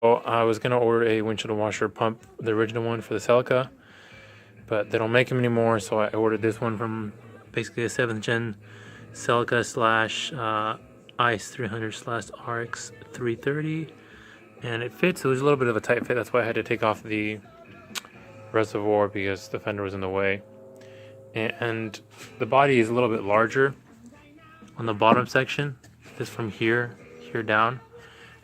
Well, I was gonna order a windshield washer pump, the original one for the Celica, but they don't make them anymore, so I ordered this one from basically a 7th gen Celica slash ICE 300 slash RX 330, and it fits. It was a little bit of a tight fit, that's why I had to take off the reservoir because the fender was in the way. And the body is a little bit larger on the bottom section, this from here down.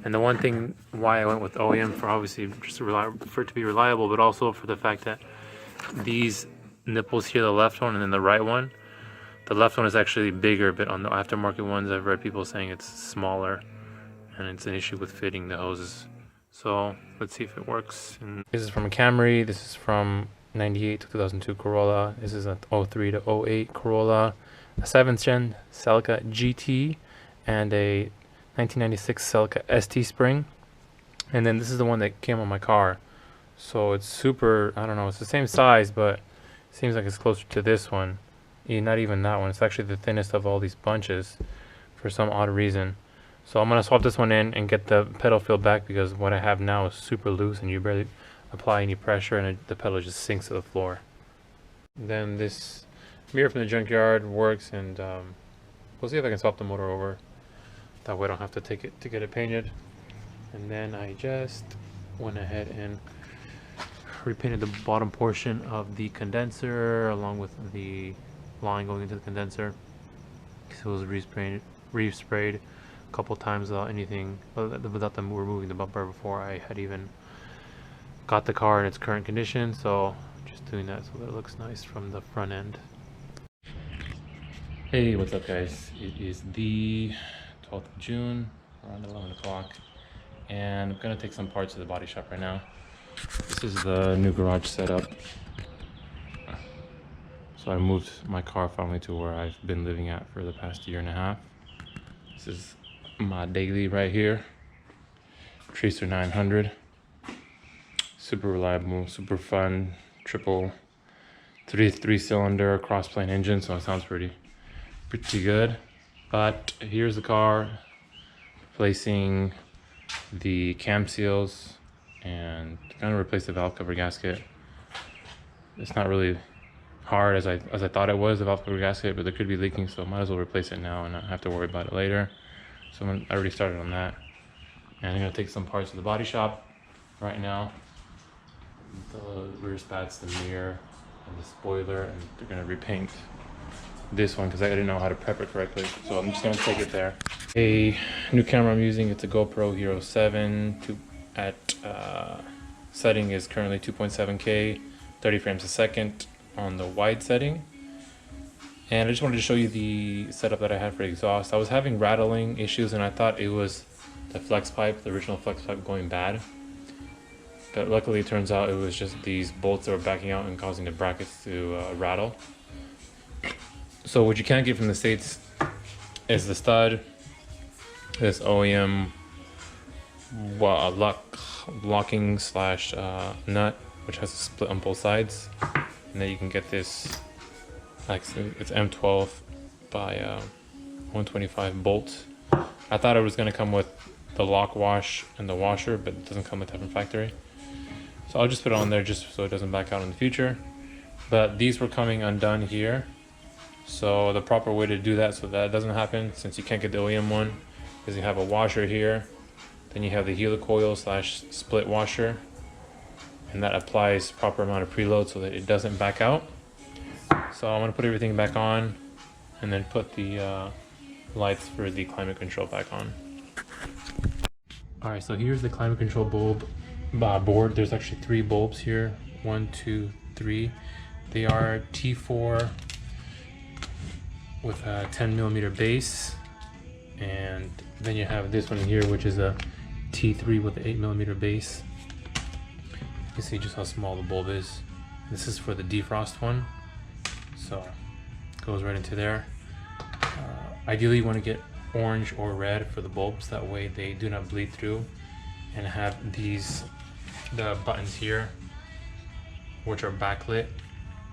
And the one thing why I went with OEM for obviously just for it to be reliable, but also for the fact that these nipples here, the left one and then the right one, the left one is actually bigger, but on the aftermarket ones I've read people saying it's smaller and it's an issue with fitting the hoses. So let's see if it works. And this is from a Camry, this is from 98 to 2002 Corolla, this is a 03 to 08 Corolla, a 7th gen Celica GT, and a 1996 Celica ST spring, and then this is the one that came on my car. So it's super, I don't know, it's the same size, but it seems like it's closer to this one. Not even that one, it's actually the thinnest of all these bunches for some odd reason. So I'm gonna swap this one in and get the pedal filled back, because what I have now is super loose and you barely apply any pressure and the pedal just sinks to the floor. Then this mirror from the junkyard works, and we'll see if I can swap the motor over. That way I don't have to take it to get it painted. And then I just went ahead and repainted the bottom portion of the condenser along with the line going into the condenser. So it was resprayed a couple times without them removing the bumper before I had even got the car in its current condition. So just doing that so that it looks nice from the front end. Hey, what's up guys? It is the 12th of June, around 11 o'clock, and I'm gonna take some parts to the body shop right now. This is the new garage setup. So I moved my car finally to where I've been living at for the past year and a half. This is my daily right here, Tracer 900. Super reliable, super fun, triple three-cylinder cross-plane engine, so it sounds pretty good. But here's the car, replacing the cam seals and gonna replace the valve cover gasket. It's not really hard as I thought it was, the valve cover gasket, but there could be leaking, so might as well replace it now and not have to worry about it later. So I already started on that. And I'm gonna take some parts to the body shop right now. The rear spats, the mirror, and the spoiler, and they're gonna repaint this one because I didn't know how to prep it correctly, so I'm just gonna take it there. A new camera I'm using, it's a GoPro Hero 7 setting is currently 2.7K, 30 frames a second on the wide setting. And I just wanted to show you the setup that I had for exhaust. I was having rattling issues and I thought it was the flex pipe, the original flex pipe, going bad, but luckily it turns out it was just these bolts that were backing out and causing the brackets to rattle. So what you can't get from the States is the stud, this OEM locking slash nut, which has a split on both sides. And then you can get this, like, it's M12 by 125 bolts. I thought it was going to come with the lock wash and the washer, but it doesn't come with that from factory. So I'll just put it on there just so it doesn't back out in the future. But these were coming undone here. So the proper way to do that so that doesn't happen, since you can't get the OEM one, is you have a washer here, then you have the helicoil slash split washer, and that applies proper amount of preload so that it doesn't back out. So I'm gonna put everything back on and then put the lights for the climate control back on. All right, so here's the climate control bulb board. There's actually 3 bulbs here, 1, 2, 3. They are T4 with a 10mm base, and then you have this one here, which is a T3 with an 8mm base. You can see just how small the bulb is. This is for the defrost one, so it goes right into there. Ideally you want to get orange or red for the bulbs, that way they do not bleed through, and have the buttons here, which are backlit,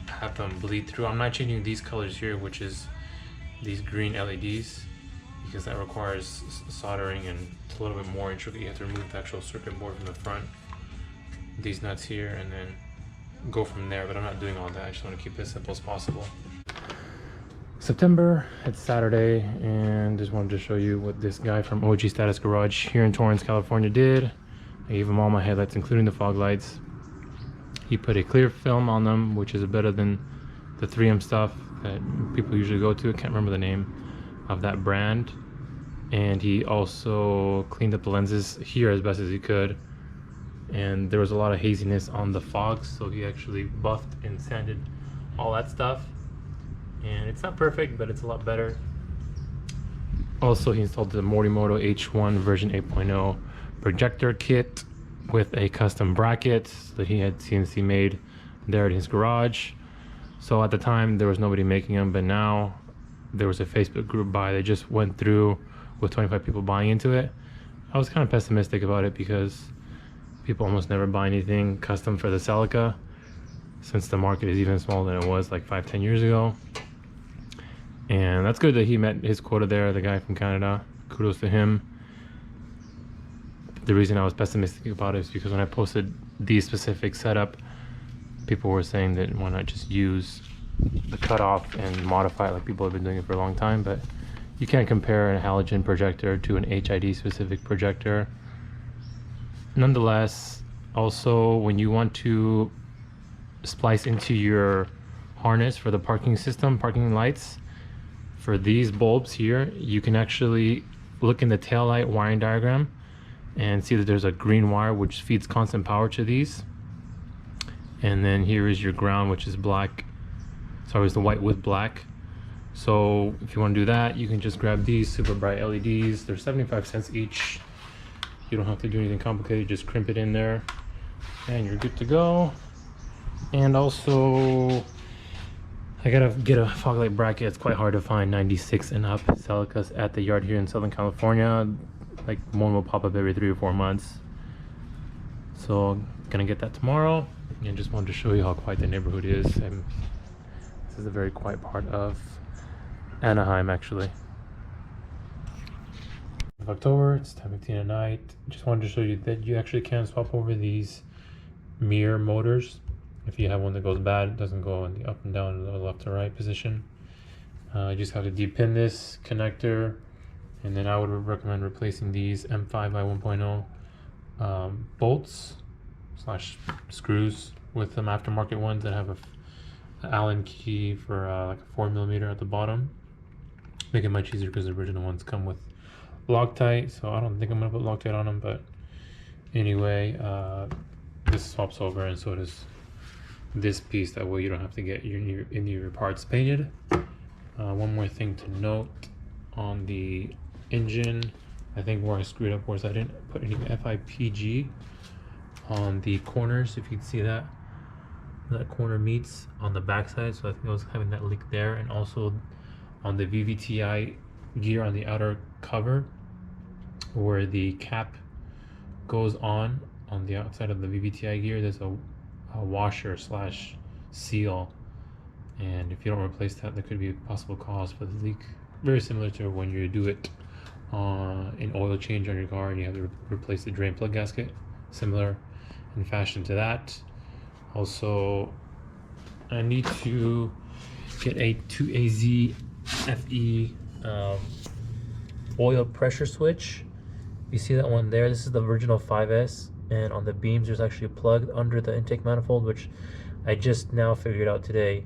have them bleed through. I'm not changing these colors here, which is these green LEDs. You because that requires soldering and it's a little bit more intricate. You have to remove the actual circuit board from the front, these nuts here, and then go from there. But I'm not doing all that. I just want to keep it as simple as possible. September, it's Saturday, and just wanted to show you what this guy from OG Status Garage here in Torrance, California did. I gave him all my headlights, including the fog lights. He put a clear film on them, which is better than the 3M stuff that people usually go to. I can't remember the name of that brand. And he also cleaned up the lenses here as best as he could. And there was a lot of haziness on the fogs, so he actually buffed and sanded all that stuff. And it's not perfect, but it's a lot better. Also, he installed the Morimoto H1 version 8.0 projector kit with a custom bracket that he had CNC made there in his garage. So at the time there was nobody making them, but now there was a Facebook group buy that just went through with 25 people buying into it. I was kind of pessimistic about it because people almost never buy anything custom for the Celica, since the market is even smaller than it was like 5-10 years ago. And that's good that he met his quota there, the guy from Canada. Kudos to him. The reason I was pessimistic about it is because when I posted the specific setup, people were saying that why not just use the cutoff and modify it like people have been doing it for a long time. But you can't compare a halogen projector to an HID specific projector. Nonetheless, also when you want to splice into your harness for the parking system, parking lights, for these bulbs here, you can actually look in the taillight wiring diagram and see that there's a green wire which feeds constant power to these. And then here is your ground, which is black. Sorry, it's the white with black. So if you want to do that, you can just grab these super bright LEDs. They're 75 cents each. You don't have to do anything complicated, just crimp it in there and you're good to go. And also, I gotta get a fog light bracket. It's quite hard to find 96 and up Celicas at the yard here in Southern California. Like one will pop up every 3 or 4 months. So gonna get that tomorrow. And just wanted to show you how quiet the neighborhood is. This is a very quiet part of Anaheim, actually. Of October, it's 10:15 at night. Just wanted to show you that you actually can swap over these mirror motors. If you have one that goes bad, it doesn't go in the up and down, the left to right position. You just have to depin this connector, and then I would recommend replacing these M5 by 1.0 bolts / screws with some aftermarket ones that have an Allen key for like a 4mm at the bottom. Make it much easier because the original ones come with Loctite, so I don't think I'm gonna put Loctite on them. But anyway, this swaps over, and so does this piece. That way you don't have to get any of your parts painted. One more thing to note on the engine, I think where I screwed up was I didn't put any FIPG on the corners. If you can see that corner meets on the backside, so I think I was having that leak there, and also on the VVTi gear on the outer cover where the cap goes on the outside of the VVTi gear, there's a washer / seal, and if you don't replace that, there could be a possible cause for the leak. Very similar to when you do it in oil change on your car and you have to replace the drain plug gasket. Similar in fashion to that. Also, I need to get a 2AZ FE oil pressure switch. You see that one there? This is the original 5S, and on the beams there's actually a plug under the intake manifold, which I just now figured out today.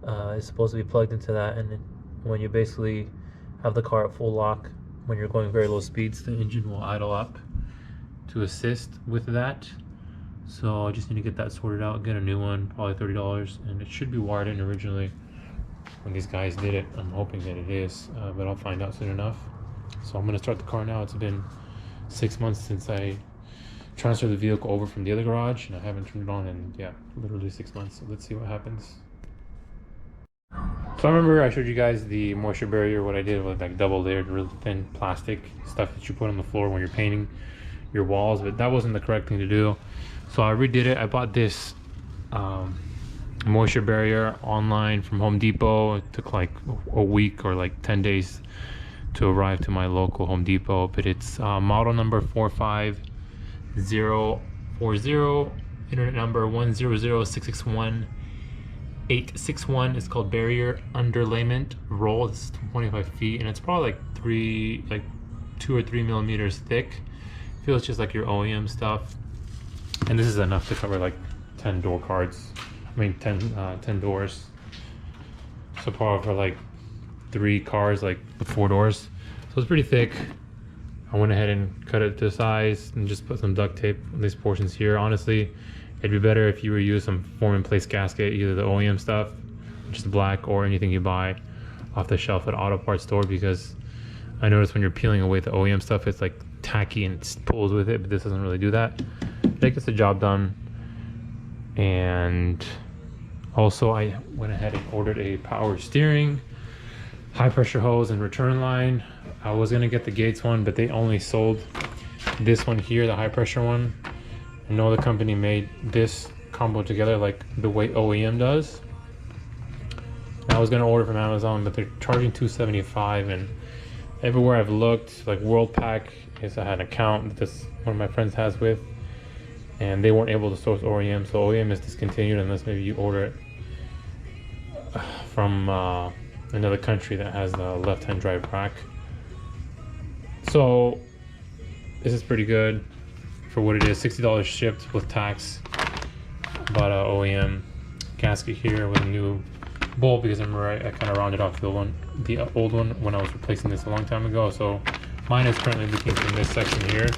It's supposed to be plugged into that, and when you basically have the car at full lock, when you're going very low speeds, the engine will idle up to assist with that. So I just need to get that sorted out, get a new one, probably $30, and it should be wired in originally when these guys did it. I'm hoping that it is, but I'll find out soon enough. So I'm gonna start the car now. It's been 6 months since I transferred the vehicle over from the other garage, and I haven't turned it on in, yeah, literally 6 months. So let's see what happens. So I remember I showed you guys the moisture barrier. What I did was like double layered, really thin plastic stuff that you put on the floor when you're painting your walls, but that wasn't the correct thing to do. So I redid it. I bought this moisture barrier online from Home Depot. It took like a week or like 10 days to arrive to my local Home Depot, but it's model number 45040, internet number 100661861. It's called barrier underlayment roll. It's 25 feet, and it's probably like 2 or 3 millimeters thick. Feels just like your OEM stuff, and this is enough to cover like 10 door cards. I mean 10 doors. So probably for like 3 cars, like with 4 doors. So it's pretty thick. I went ahead and cut it to size and just put some duct tape on these portions here. Honestly, it'd be better if you were to use some form in place gasket, either the OEM stuff, which is black, or anything you buy off the shelf at an auto parts store, because I noticed when you're peeling away the OEM stuff, it's like tacky and it pulls with it, but this doesn't really do that. It gets the job done. And also I went ahead and ordered a power steering, high pressure hose, and return line. I was gonna get the Gates one, but they only sold this one here, the high pressure one. I know the company made this combo together like the way OEM does. I was gonna order from Amazon, but they're charging $275, and everywhere I've looked, like Worldpack, I had an account that this one of my friends has with, and they weren't able to source OEM, so OEM is discontinued unless maybe you order it from another country that has the left-hand drive rack. So this is pretty good for what it is. $60 shipped with tax. Bought a OEM gasket here with a new bolt, because I remember I kind of rounded off the old one when I was replacing this a long time ago. So mine is currently leaking from this section here,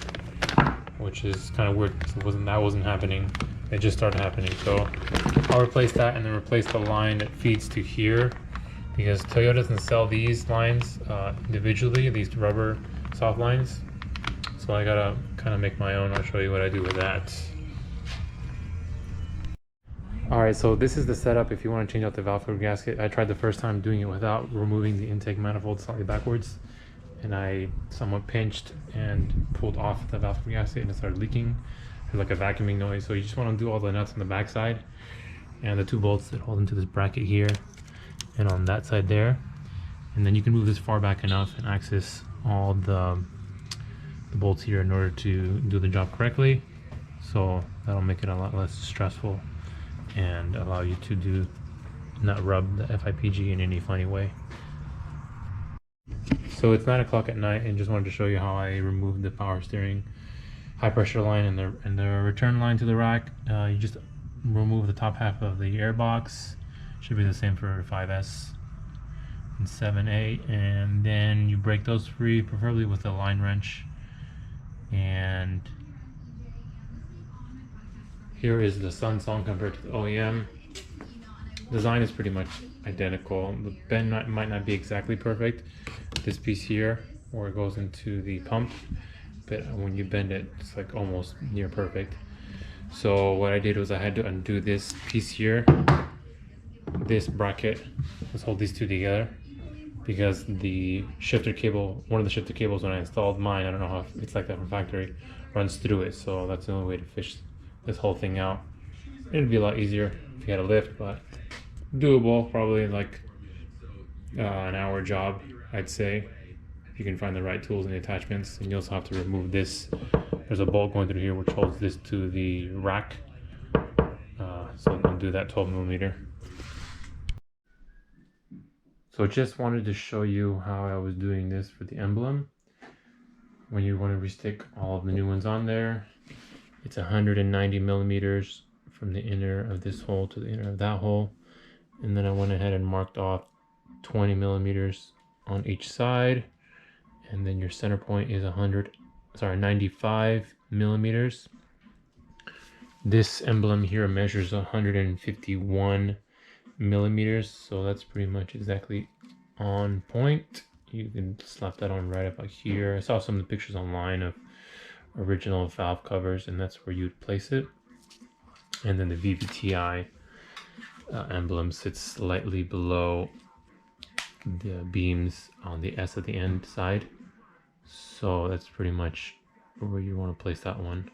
which is kind of weird because that wasn't happening. It just started happening. So I'll replace that and then replace the line that feeds to here, because Toyota doesn't sell these lines individually, these rubber soft lines. So I gotta kind of make my own. I'll show you what I do with that. Alright, so this is the setup if you want to change out the valve cover gasket. I tried the first time doing it without removing the intake manifold slightly backwards, and I somewhat pinched and pulled off the valve cover gasket, and it started leaking. It's like a vacuuming noise. So you just want to do all the nuts on the back side and the 2 bolts that hold into this bracket here and on that side there, and then you can move this far back enough and access all the bolts here in order to do the job correctly. So that'll make it a lot less stressful and allow you to not rub the FIPG in any funny way. So it's 9 o'clock at night, and just wanted to show you how I removed the power steering high pressure line and the return line to the rack. You just remove the top half of the air box. Should be the same for 5S and 7A, and then you break those free, preferably with a line wrench. And here is the Samsung compared to the OEM. Design is pretty much identical. The bend might not be exactly perfect. This piece here, where it goes into the pump, but when you bend it, it's like almost near perfect. So what I did was I had to undo this piece here, this bracket. Let's hold these 2 together, because the shifter cable, one of the shifter cables when I installed mine, I don't know how it's like that from factory, runs through it. So that's the only way to fish this whole thing out. It'd be a lot easier if you had a lift, but doable. Probably like an hour job, I'd say, if you can find the right tools and the attachments. And you also have to remove this. There's a bolt going through here which holds this to the rack. So I'm gonna do that 12 millimeter. So just wanted to show you how I was doing this for the emblem. When you want to restick all of the new ones on there, it's 190 millimeters from the inner of this hole to the inner of that hole. And then I went ahead and marked off 20 millimeters on each side. And then your center point is 95 millimeters. This emblem here measures 151 millimeters, so that's pretty much exactly on point. You can slap that on right about here. I saw some of the pictures online of original valve covers, and that's where you'd place it. And then the VVTi emblem sits slightly below the beams on the S at the end side. So that's pretty much where you want to place that one.